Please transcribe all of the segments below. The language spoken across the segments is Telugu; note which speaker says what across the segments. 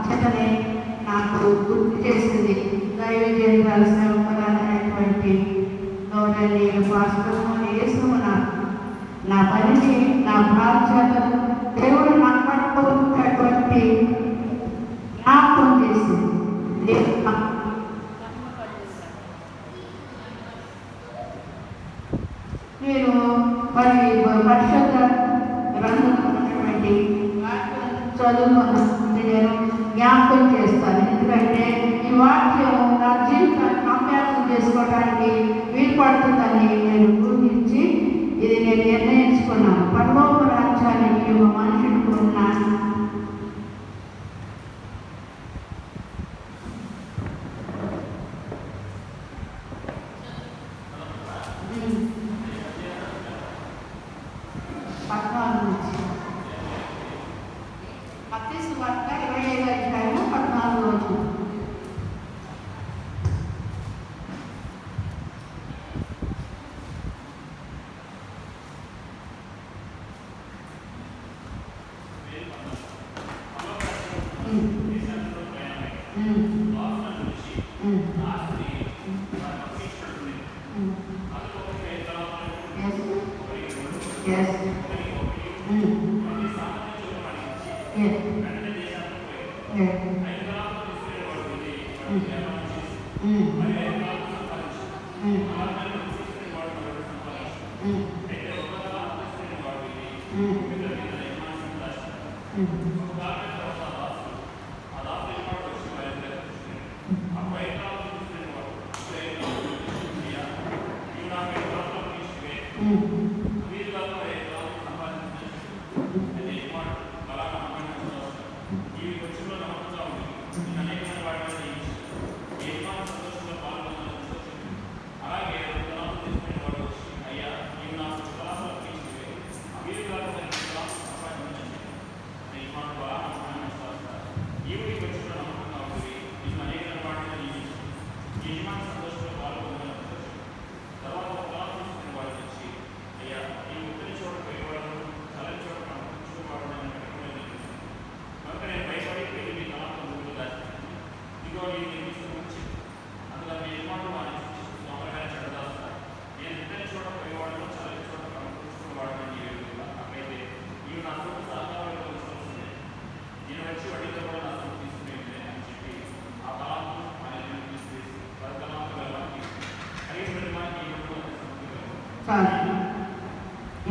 Speaker 1: చెతనే నాకు గుర్తు చేసింది. దైవజేంద్రాల సేవకులైనటువంటి గౌరవనీయులు పాస్టర్ యేసుమన నా పనిని, నా బాధ్యతను దేవుడు నాకు పట్టుకున్నటువంటి జ్ఞాపకం చేసింది. నేను మరి పరిశుద్ధ గ్రంథమైనటువంటి చదువుకున్న నేను జ్ఞాపకం చేస్తాను. ఎందుకంటే ఈ వాక్యం నా జీవితాన్ని అభ్యాసం చేసుకోవడానికి వీలుపడుతుందని నేను ఊహించి ఇది నేను నిర్ణయించుకున్నాను. పరలోక రాజ్యానికి మనుషులకు ఉన్న మత్తయి వార్త 25వ అధ్యాయము 14వ వచనం.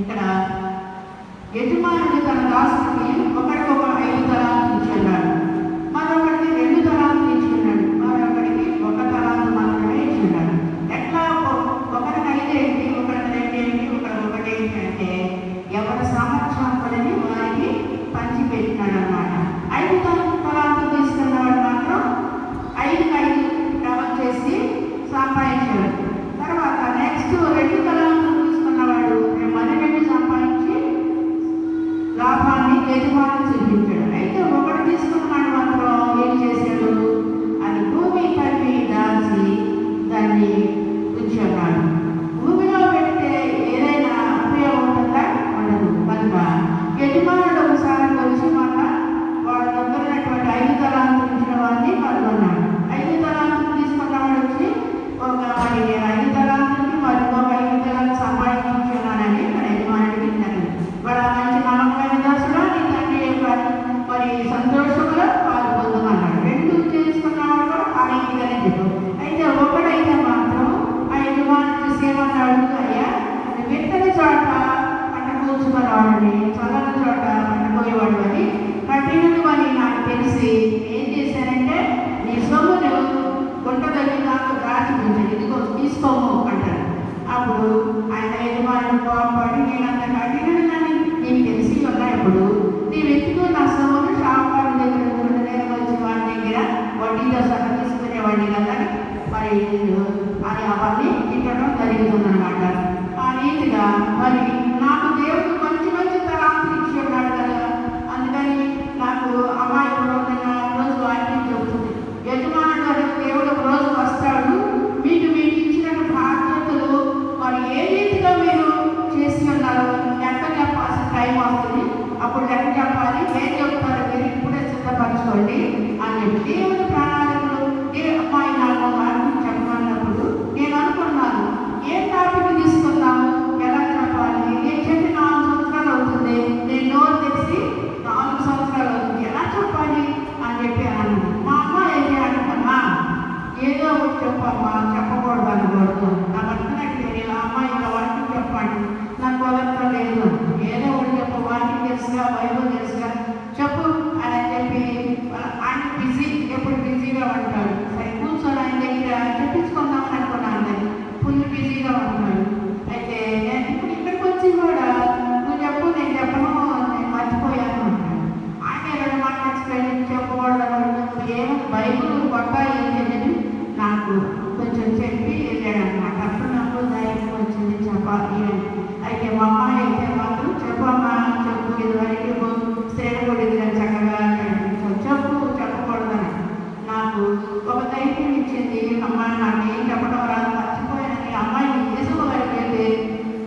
Speaker 1: ఇక్కడ యజమానుడు తన దాసుడికి ఒకరికొక 5 తలాంతులు ఇచ్చున్నాడు, మరొకరికి 2 తలాంతులు ఇచ్చున్నాడు, మరొకరికి 1 తలాంతు మాత్రమే ఇచ్చున్నాడు. ఎట్లా ఒకరికి 5 ఏంటి, ఒకరికి 2 ఏంటి, ఒకరికి 1 ఏంటి అంటే ఎవరి సామర్థ్యం పడిని వారికి పంచిపెట్టినాడు అన్నమాట. 5 తలాంతులు తీసుకున్నవాడు మాత్రం 5 ట్రావెల్ చేసి సంపాదించాడు. తర్వాత నెక్స్ట్ 2 తలాంతులు తీసుకున్నవాడు మరి 2 సంపాదించి లాభాన్ని యజమాని చూపించాడు. అయితే ఒకటి తీసుకున్నాడు మాత్రం ఏం చేశాడు, అది భూమి తల్లి దాల్చి దాన్ని ఉంచున్నాడు. భూమిలో పెడితే ఏదైనా ఉపయోగం ఉంటుందా, ఉండదు. కనుక యజమానుడు ఒకసారి వచ్చి మళ్ళా వాడు దగ్గర ఉన్నటువంటి 5 తలాంతులు ఇచ్చిన వాడిని కనుగొన్నాడు. 5 తలాంతులు తీసుకున్నవాడు వచ్చి మరి 5 తలాంతులకి మరి ఇంకొక 5 తలాంతులు సంపాదించున్నానని మన యజమానుడికి విన్నాడు. వాడు మంచి నమ్మకమైన దాసుడు, నీ తండ్రి మరి సంతోషంలో పాలు పొందమన్నాడు. 2 చేసుకున్నవాడు కూడా ఆ రీతిగానే చెప్పాడు. అయితే ఒకడైతే మాత్రం ఆ యజమానుడు సేవన్నాడు, అయ్యా విత్తని చోట పంట కూర్చుకున్నవాడిని, చల్లని చోట పంట పోయేవాడు అని కఠినడు అని నాకు తెలిసి ఏం చేశానంటే నీ సొమ్మును గుంటದಲ್ಲಿ నాకు దాచిపించాడు, ఇదిగో తీసుకోము అంటారు. అప్పుడు ఆయన యజమానుడు కోపడి, నేను అంత కఠినని నీకు తెలిసి ఉన్నప్పుడు నీవు ఎందుకు నా సొమ్మును షాపుకారు దగ్గర నేను వచ్చి వాడి దగ్గర వడ్డీతో సహా తీసుకునేవాడిని కదా మరి అని అవన్నీ తిట్టడం జరుగుతుందన్నమాట. ఆ రీతిగా మరి నాకు దేవుడు మంచి మంచి తలాంతులు ఇచ్చి ఉన్నాడు కదా, అందుకని నాకు అమ్మాయి రోజు వాక్యం చెబుతుంది, యజమానుడు దేవుడు రోజు వస్తాడు, మీకు ఇచ్చిన బాధ్యతలు మరి ఏ రీతిగా మీరు చేసి ఉన్నారు లెక్క చెప్పాల్సిన టైం వస్తుంది, అప్పుడు లెక్క చెప్పాలి. నాకు కొంచెం చెప్పి వెళ్ళాడనమాట. అప్పుడు నాకు ధైర్యం వచ్చింది చెప్పాలి అని. అయితే మా అమ్మాయి అయితే మాత్రం చెప్పమ్మా చెప్పు, ఇదివరకు స్త్రీల గుడికి చక్కగా చెప్పకూడదని నాకు ఒక ధైర్యం ఇచ్చింది. అమ్మాయి నాకు ఏం చెప్పడం రాదు, మర్చిపోయానని. అమ్మాయి చేసుకోగలిగితే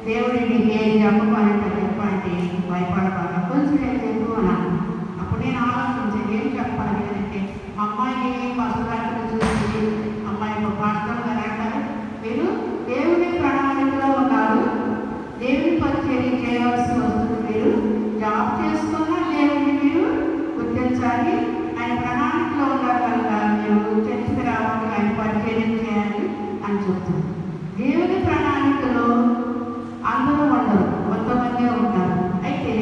Speaker 1: దేవుడి నీకు ఏం చెప్పమంటే చెప్పండి, భయపడవాలి, కొంచెం నేను చెప్పు అన్నాను. అప్పుడు నేను ఆలోచించాను ఏం చెప్పాలి అంటే, అమ్మాయి పసుగారిని చూసి అమ్మాయి పాస్టర్ గారు అంటారు, మీరు దేవుని ప్రణాళికలో ఉన్నారు, దేవుని పరిచర్య చేయవలసి వస్తుంది, మీరు జాబ్ చేసుకున్నా దేవుని మీరు గుర్తించాలి, ఆయన ప్రణాళికలో ఉన్నారు కనుక మీరు చర్చకు రావాలి, ఆయన పరిచర్య చేయాలి అని చెప్తుంది. దేవుని ప్రణాళికలో అందరూ ఉండరు, కొంతమంది ఉంటారు. అయితే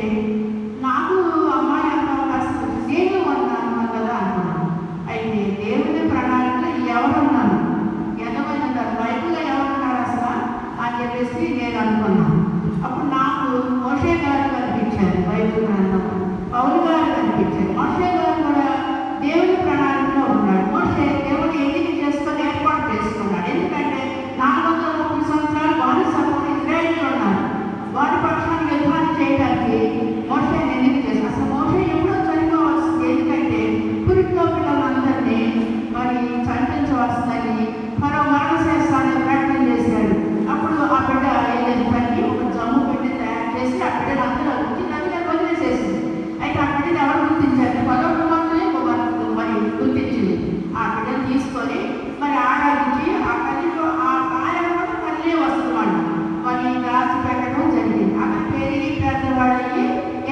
Speaker 1: నాకు అమ్మాయి అంత అవకాశం నేను ఉన్నాను కదా అనుకున్నాను. అయితే దేవుని ప్రణాళికలో ఎవరున్నారు, ఎంతమంది ఉన్నారు, బైబిల్లో ఎవరున్నారు అసలు అని చెప్పేసి నేను అనుకున్నాను. అప్పుడు నాకు మోషే గారు కనిపించారు, బైబిల్ గ్రంథంలో పౌలు గారు కనిపించారు. మోషే గారు కూడా దేవుని ప్రణాళికలో ఉన్నాడు. మోషే దేవుడు ఎన్నిక చేసుకొని ఏర్పాటు చేసుకున్నాడు. ఎందుకంటే 430 సంవత్సరాలు బానిసత్వం ఇజ్రాయేల్లో ఉన్నారు. వారి పక్షాన్ని యుద్ధాన్ని చేయడానికి మోషే ఎన్నిక చేశారు. అసలు మోషే ఎప్పుడో చనిపోవాల్సింది, ఎందుకంటే పురిట్లో పిల్లలందరినీ మరి చంపించవలసిందని మరో మరణ శాస్త్రాన్ని ప్రకటన చేశాడు. అప్పుడు ఆ బిడ్డ ఏదైతే ఒక జమ్ము పెట్టి తయారు చేసి ఆ బిడ్డను అందరూ నదిగా వదిలేసేసింది. అయితే ఆ బిడ్డను ఎవరు గుర్తించారు, 11 మంది మరి గుర్తించింది. ఆ బిడ్డను తీసుకొని మరి ఆరాధించి ఆ తల్లిలో ఆ కాయలు కూడా తల్లి వస్తున్నాడు మరి రాసి పెట్టడం జరిగింది. అక్కడ పెరిగి పెద్దవాడయ్యి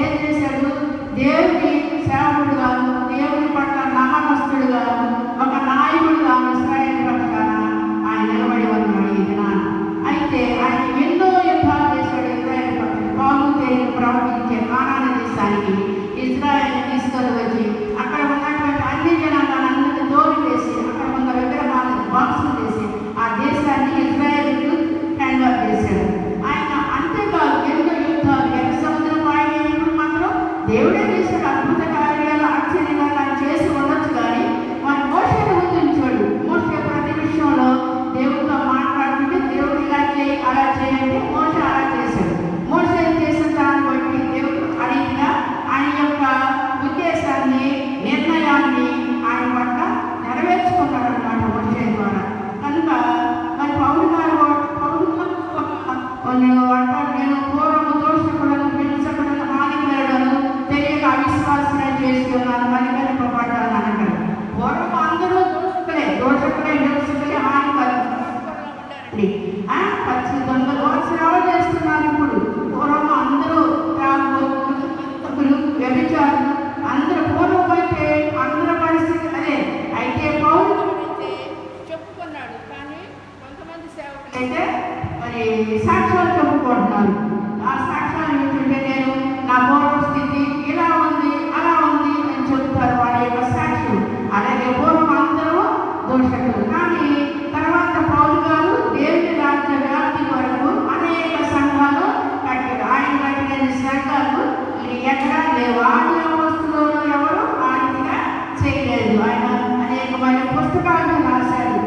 Speaker 1: ఏం చేశాడు, దేవుని సేవకుడుగా, దేవుని పట్ల నమ్మకస్తుడుగా, ఒక నాయకుడుగా ఇశ్రాయేలు పక్షాన ఆయన నిలబడి ఉన్నాడు ఈ దినాన. అయితే ఆయన ఎన్నో యుద్ధాలు చేశాడు ఇశ్రాయేలు పక్షం. పాలు తేనె ప్రవహించే కానాను దేశానికి ఇశ్రాయేలు తీసుకొని వచ్చి అక్కడ ఉన్నటువంటి అన్ని జనాంగాలందరినీ దోరి వేసి అక్కడ ఉన్న విగ్రహాలను ధ్వంసం చేసి ఆ దేశాన్ని ఇశ్రాయేలుకు హ్యాండ్ ఓవర్ చేశాడు ఆయన. అంతేకాదు ఎన్నో యుద్ధాలు, ఎర్ర సముద్రం పాయనప్పుడు మాత్రం దేవుడే చేశాడు. అద్భుత కార్యాలు, ఆశ్చర్యాలు ఆయన చేసి ఉండొచ్చు, కానీ మన మోషేని గుర్తించాడు. మోషే ప్రతి విషయంలో దేవుడితో మాట్లాడుతుంటే దేవుడు ఇలా చేయి అలా చేయండి, మోషే అలా చేశాడు. మోషే చేసిన దాన్ని బట్టి దేవుడు అడిగిన ఆయన యొక్క ఉద్దేశాన్ని, నిర్ణయాన్ని ఆయన పట్ల నెరవేర్చుకున్నాడు అన్నమాట మోషే ద్వారా. కనుక మరి పౌలు గారు అంటారు, నేను పూర్వము దోషకులను, హింసకులను, హానికరులను, తెలియక అవిశ్వాసనే చేసి ఉన్నాను, కనికరింపబడ్డాను అంటారు. పూర్వం అందరూ దోషకులే, హింసకులే, హానికరులు పచ్చి దొంగలు సేవ చేస్తున్నారు. ఇప్పుడు పూర్వం అందరూ త్రాగుబోతులు, వ్యభిచారులు, అందరూ పూర్వం అయితే అందరి పరిస్థితి అదే. అయితే పౌరులు అయితే చెప్పుకున్నాడు, కానీ కొంతమంది సేవకులు అయితే మరి సాక్ష్యాలు చెప్పుకుంటున్నారు. ఆ సాక్ష్యాలు ఏంటంటే నేను నా పూర్వ స్థితి ఇలా ఉంది అలా ఉంది అని చెప్తారు వాళ్ళ యొక్క సాక్ష్యం. అలాగే పూర్వం అందరూ దోషకులు, కానీ తర్వాత పౌలు గారు దేవుని రాజ్య వ్యాప్తి వరకు అనేక సంఘాలు కట్టారు. ఆయన కట్టిన సంఘాలు ఎక్కడా లేవు. ఆది వస్తువులు ఎవరు ఆడిగా చేయలేదు. ఆయన అనేకమైన పుస్తకాలను రాశాడు,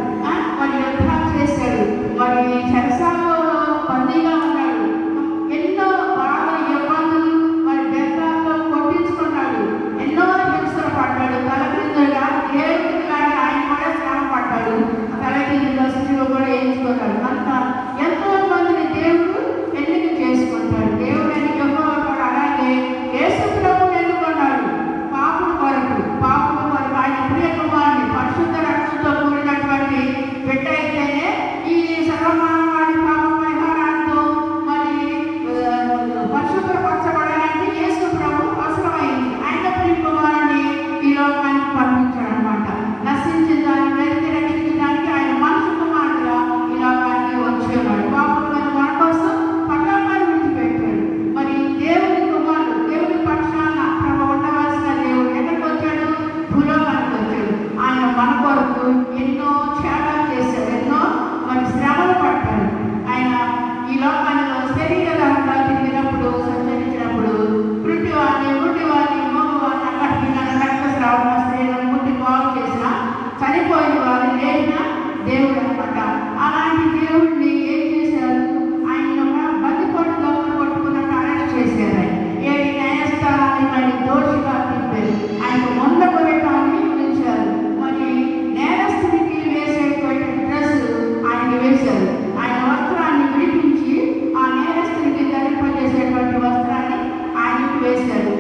Speaker 1: మరి యుద్ధాలు చేశాడు, మరి చెరసాలలో బందీగా ఉన్నాడు, ఎన్నో బాధ ఇబ్బందులు మరి బెంగాల్లో కొట్టించుకున్నాడు, ఎన్నో హింసలు పడ్డాడు, తలకిందులుగా దేవుడికి కానీ ఆయన కూడా శ్రమ పడ్డాడు, తలకిందులుగా శిలువ కూడా వేయించుకున్నాడు. కనుక ఎంతో మందిని దేవుడు ఎన్నిక చేసుకుంటాడు. దేవుడు యెహోవా కూడా అలాగే యేసు ప్రభువును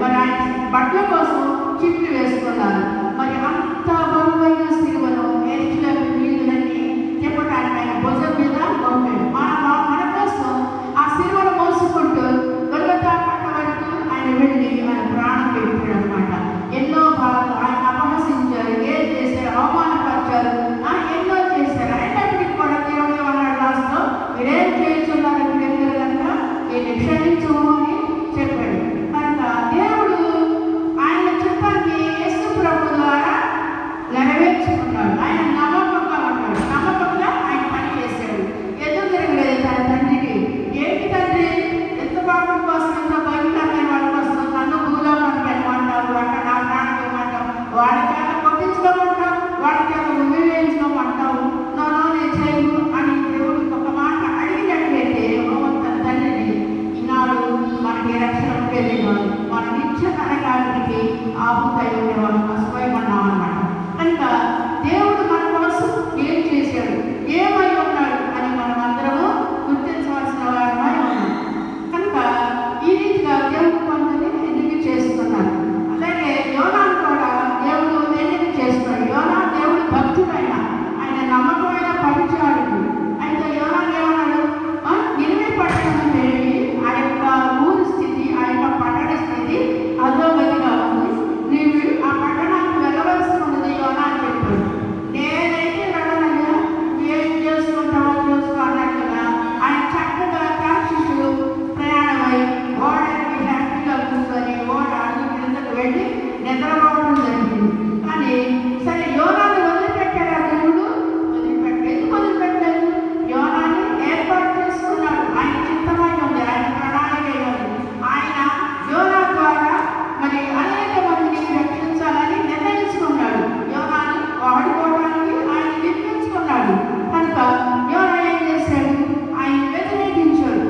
Speaker 1: మరి ఆయన బట్టల కోసం చిట్లు వేసుకున్నారు. మరి అంత బరువైన సిలువను ఎరుచులను వీధులన్నీ చెప్పడానికి ఆయన భుజం మీద పంపాడు. మన కోసం ఆ సిలువను మోసుకుంటూ గొల్గొతా పట్ట వరకు ఆయన వెళ్ళి ఆయన ప్రాణం పెట్టాడు అనమాట. ఎన్నో బాధలు ఆయన అపహసించారు, ఏం చేశారు, అవమానపరిచారు, ఎన్నో చేశారు. అయినప్పటికీ కూడా దేవుడు ఏమన్నాడు లాస్ట్లో, మీరేం చేస్తున్నారు మీరు కనుక నేను క్షమించు అని చెప్పాడు. కనుక దేవుడు ఆయన చిత్తాన్ని యేసు ప్రభు ద్వారా నెరవేర్చుకున్నాడు. ఆయన నమ్మకంగా ఉన్నాడు, నమ్మకంగా ఆయన పని చేశాడు. ఎదురు తిరగలేదు తన తండ్రికి. ఏంటి తండ్రి, ఎంత పాపం కోసం, ఎంత భయంకరమైన వాళ్ళ కోసం నన్ను భూలోకానికి వెళ్ళమంటావు, అక్కడ నా ప్రాణం ఇవ్వమంటావు, వాడికి అలా కొట్టించుకోమంటావు, వాడికి అలా ఉమ్మివేయించుకోమంటావు, నేను చేయను అని దేవుడు ఒక మాట అడిగినట్లయితే తన తండ్రిని ఈనాడు మనకి రక్షణ ఉండేది కాదు, మన నిత్య నరకానికి ఆపుతాయి ఉండేవాళ్ళు మర్చిపోయమన్నాం అన్నమాట. కనుక దేవుడు మన కోసం ఏం చేశాడు, ఏమై ఉన్నాడు అని మనం అందరము గుర్తించవలసిన వారమై ఉన్నాం. కనుక ఈ రీతిగా దేవుడు కొందరిని ఎన్నిక చేసుకున్నారు. అలాగే యోనాను కూడా దేవుడు ఎన్నిక చేసుకున్నాడు. యోనా దేవుడు భక్తుడైన, ఆయన నమ్మకమైన పరిచారుడు. అయితే యోనాను ఏమన్నాడు, నినివే పట్టణం వెళ్ళి ఆ యొక్క ఊరి స్థితి, ఆ యొక్క పట్టణ స్థితి అధోగతిగా ఉంది, నీవు ఆ పట్టణానికి వెళ్ళవలసి ఉన్నది యోనా అని చెప్పాడు. నేనైతే వెళ్ళనయ్యా, ఏం చేసుకుంటావో చేసుకో అన్నట్టుగా ఆయన చక్కగా తార్షీషు ప్రయాణమై ఓడకి హ్యాపీగా కూర్చొని ఓడ అడుగు క్రిందకు వెళ్ళి నిద్రపోవడం జరిగింది. కానీ సరే యోనాని వదిలిపెట్టాడు ఆ దేవుడు, ఎందుకు వదిలిపెట్టలేదు? యోనాని ఏర్పాటు చేసుకున్నాడు. ఆయన చిత్తమై ఉంది, ఆయన ప్రణాళిక ఉంది. ఆయన యోనా ద్వారా మరి అనేక మందిని రక్షించాలని నిర్ణయించుకున్నాడు. యోనాని వాడుకోవడానికి ఆయన నిర్ణయించుకున్నాడు. కనుక యోనా ఏం చేశాడు, ఆయన వ్యతిరేకించాడు.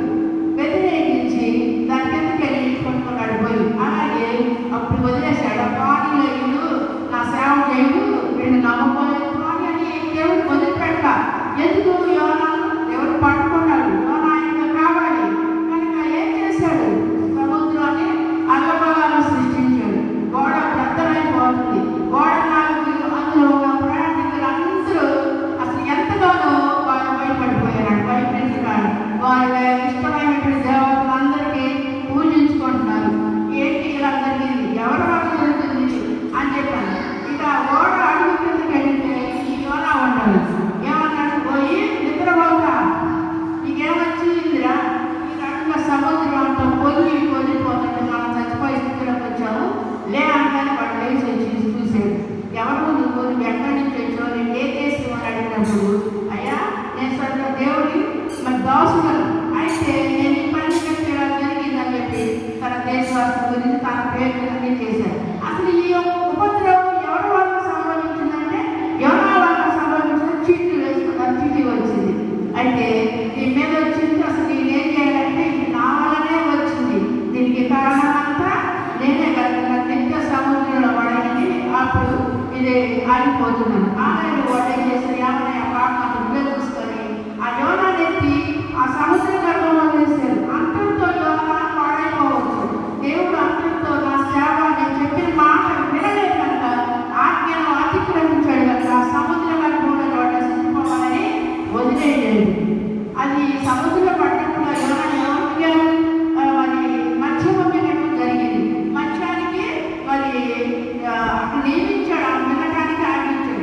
Speaker 1: వ్యతిరేకించి దాని కిందకి వెళ్ళి కొట్టుకున్నాడు పోయి. అలాగే అప్పుడు వదిలేశాడు, పానీలు నా సేవ చేయడు, వీళ్ళు నమ్మకోలేదు పాని అని దేవుడు వదిలిపెట్ట. ఎందుకు? యోనాను ఎవరు పట్టుకున్నాడు, యోనా ఆయనకు కావాలి. కనుక ఏం చేశాడు, సముద్రాన్ని అల్లభాగాలను సృష్టించాడు. గోడ పెద్దలైపోతుంది. గోడ నాలుగు అందులో ఉన్న ప్రయాణికులు అందరూ అసలు ఎంతగానో వాళ్ళు భయపడిపోయారు. భయపడింది కానీ వాళ్ళ ఇష్టమైనటువంటి దేవతలందరికీ పూజించుకుంటున్నారు. ఏంటి ఇలా జరిగింది, ఎవరి వల్ల జరుగుతుంది అని చెప్పాను. ఇక ఓడ అడుగు కిందకి వెళ్తే యోనా ఉండాలి. ఏమన్నాడు, పోయి నిద్రపోతా, నీకేమొచ్చిందిరా, నీకు అడుగున సముద్రం అంతా పొంగిపోతుంటే మనం చచ్చిపోయే స్థితిలోకి వచ్చాము లే అనగానే వాడు లేచి వచ్చి చూసాడు. ఎవరు నువ్వు ఎక్కడి నుంచి వచ్చావు, నేను ఏ దేశం అని అడిగినప్పుడు, అయ్యా నేను సరిగ్గా దేవుడి మరి దాసులను, అయితే నేను ఈ పని చేయడం జరిగిందని చెప్పి తన దేశవాసుల గురించి తన పేరు అన్నీ చేశారు. అసలు ఈ ఉపద్రవం ఎవరి వాళ్ళకి సంబంధించిందంటే యోనా వాళ్ళకి సంబంధించిన చీట్లు వేసుకున్నారు. చీటీ వచ్చింది. అయితే దీని మీద వచ్చింది, అసలు నేనేం చేయాలంటే ఇది నా వల్లనే వచ్చింది, దీనికి కారణం అంతా నేనే కనుక నిత్య సముద్రంలో పడాలని అప్పుడు ఇది ఆగిపోతున్నాను. ఆమె వాడు ఏం చేశారు, ఏమన్నా పాప చూసుకొని ఆ యోనా నెత్తి ఆ సముద్ర గర్భంలో వేశారు. అంతటితో యోనా పాడైపోవచ్చు. దేవుడు అంతటితో నా సేవ నేను చెప్పిన మాట వినలేదు కనుక ఆజ్ఞను అతిక్రమించాడు కనుక ఆ సముద్ర గర్భంలో నశించుకోవాలని వదిలేయలేదు. అది సముద్రంలో పడ్డప్పుడు యోనా ఎవరికి మరి మత్స్యం అమ్మకం జరిగింది. మత్స్యానికి మరి అక్కడ నియమించాడు, వినడానికి ఆగించాడు.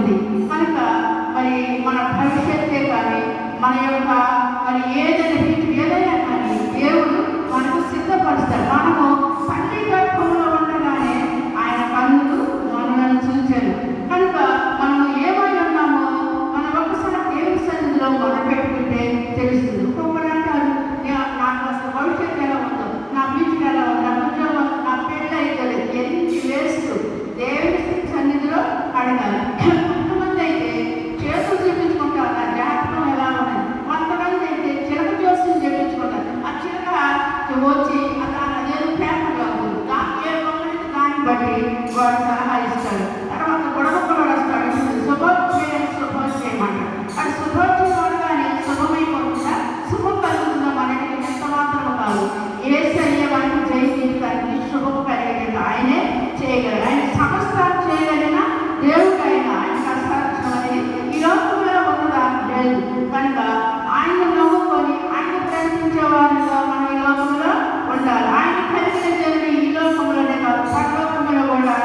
Speaker 1: ఉంది కనుక మరి మన భవిష్యత్తే కానీ మన యొక్క మరి ఏదైనా కానీ దేవుడు మనకు సిద్ధపరుస్తాడు. మనము తల్లి గర్భంలో ఉండగానే ఆయన కన్నులు మనలను చూచారు కనుక మనము ఏమై ఉన్నామో మనం ఒకసారి దేవుడి సన్నిధిలో మొదలుపెట్టుకుంటే తెలుస్తుంది. ఒక్కొక్కరు అంటారు నాకు అసలు భవిష్యత్తు ఎలా ఉందో, నా ఫ్యూచర్ ఎలా ఉందో, నా ఉద్యోగం, నా పెళ్ళి అయితే ఎన్ని వేస్తూ దేవుడి సన్నిధిలో అడగాలి. కొంతమంది అయితే చేతులు చూపించుకుంటారు నా జాతకం ఎలా ఉన్నది, కొంతమంది అయితే చిలక జోస్యం చేపించుకుంటారు. ఆ చిలక వచ్చి అదేదో పేపర్లో అవుతుంది, దాన్ని ఏ బొమ్మని దాన్ని బట్టి వాడు సలహా ఇస్తాడు. తర్వాత గొడవలు వస్తాడు, శుభం చేయమంటాడు. అది శుభం చేయడం కానీ శుభమైపోతుందా, శుభం కలుగుతుందా మనకి ఎంత మాత్రం కాదు. యేసయ్య మనకు జయించడానికి శుభం కలిగేది ఆయనే చేయగలరు. ఆయన సమస్తాన్ని చేయగలిగిన దేవుడు ఆయన కష్టార్చన అనేది ఈ లోకంలో ఉన్నదా లేదు కనుక ఆయన నమ్ముకొని ఆయన ప్రయత్నించే వారిగా మనం ఈ లోకంలో ఉండాలి. ఆయన కలిగిన దేవుడు ఈ లోకంలోనే కాదు పరలోకంలో కూడా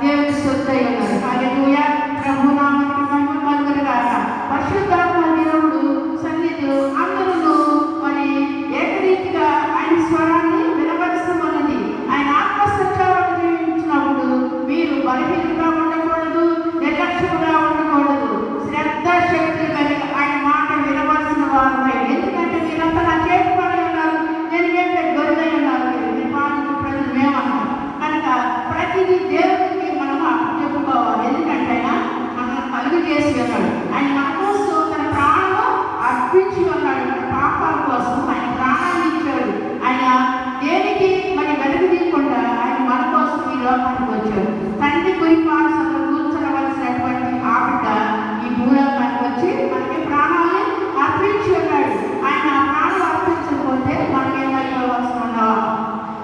Speaker 1: దేవుడు శుద్ధై ఉన్నారు. హల్లెలూయా. ప్రభు నామమునకు మహిమ కలుగును గాక. పరిశుద్ధాత్మ దేవుడు సన్నిధిలో అందరూ మరి ఏకరీతిగా ఆయన స్వరాన్ని వినపరుస్తున్నది. ఆయన ఆత్మ సంచారం జీవించినప్పుడు మీరు బలహీనంగా ఉండకూడదు, నిర్లక్ష్యంగా ఉండకూడదు, శ్రద్ధాశక్తులు కలిగి ఆయన మాట వినవలసిన వారు. ఎందుకంటే మీరంతా నా చేతి పని ఉన్నారు, నేను ఏంటంటే గొర్రెలై ఉన్నారు, మీరు పాలించే ప్రజలు మేమన్నాం కనుక ప్రతిదీ దేవుడికి మనం చెప్పుకోవాలి. ఎందుకంటే ఆయన మనం కలుగు చేసి ఉన్నాడు. ఆయన మన కోసం తన ప్రాణము అర్పించి ఉన్నాడు. మన పాపాల కోసం ఆయన ప్రాణాన్ని ఇచ్చాడు. ఆయన దేనికి మరి వెలుగు తీయకుండా ఆయన మన కోసం ఈ లోకానికి వచ్చాడు. తండ్రి కురిపాసంలో కూర్చోవలసినటువంటి ఆ బిడ్డ ఈ భూలోకానికి వచ్చి మనకి ప్రాణాన్ని అర్పించి ఉన్నాడు. ఆయన ఆ ప్రాణం అర్పించకపోతే మనం ఏమైపోవలసి ఉన్నావా.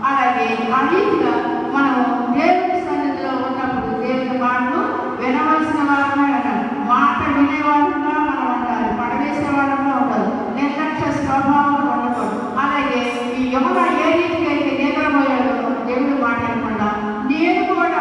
Speaker 1: అలాగే ఆ రీతిగా మనం దేవుడి సన్నిధిలో ఉన్నప్పుడు దేవుడి మాటను వినవలసిన వారంగా ఉండాలి. మాట వినేవాళ్ళంగా మనం ఉండాలి, పడవేసే వాళ్ళంగా ఉండాలి, నిర్లక్ష్య స్వభావం ఉండకూడదు. అలాగే ఈ యమున ఏ రీతిగా అయితే నిద్రపోయాడో దేవుడు మాట్లాడకుండా నేను కూడా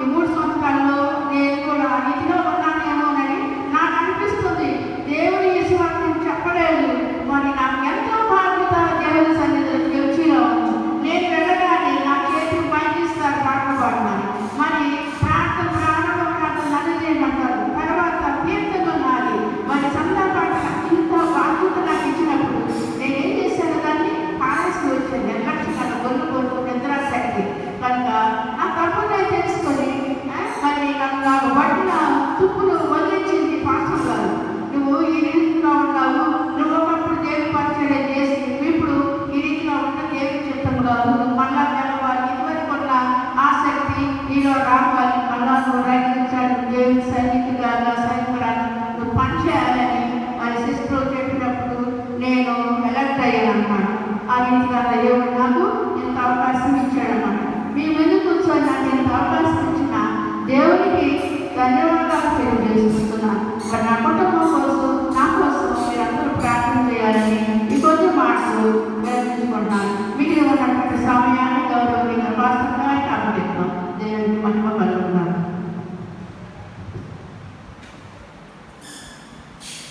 Speaker 1: ఈ 3 సంవత్సరాల్లో నేను కూడా ఆ రీతిలో ఉన్నానేమోనని నాకు అనిపిస్తుంది. దేవుడి విశ్వాసం చెప్పలేదు. మరి నాకు ఎంతో బాధ్యత దేవుడి సన్నిధిలో చర్చిలో ఉంది. నేను వెళ్ళగానే నా చేతికి పైకిస్తారు పాటలు పాడినాను. మరి ప్రార్థన నన్ను చేయమంటారు. తర్వాత కీర్తనాలి మరి సందర్భాలు ఇంత బాధ్యత నాకు ఇచ్చినప్పుడు నేనేం చేశాను, దాన్ని పారేసి వచ్చాను. నిర్లక్ష్యంగా గొల్లు నిద్రాశక్తి కనుక నా తప్పునే తెలుసుకొని మరి నాకు పట్టిన తుప్పులు వదిలించింది పాఠం కాదు. నువ్వు ఈ రీతిగా ఉన్నావు, నువ్వు ఒకప్పుడు దేవుడి పరిచయం చేసి ఇప్పుడు ఈ రీతిగా ఉన్న దేవుడి చిత్తం కాదు, నువ్వు మళ్ళా తెలవాలి. ఇదివరకు ఉన్న ఆసక్తి నీలో రావాలి, మళ్ళా నువ్వు రైతించాడు దేవుడి సైనికుగా సైనికురాలు నువ్వు పనిచేయాలని మరి సిస్టర్ చెప్పినప్పుడు నేను ఎలక్ట్ అయ్యాను అన్నమాట. ఆ రీతిగా దేవుడు నాకు ఇంత అవకాశం ఇచ్చాడన్నమాట. మీ ముందు కూర్చొని నాకు ఇంత అవకాశం ఇచ్చిన దేవునికి ధన్యవాదాలు తెలియజేస్తున్నాను.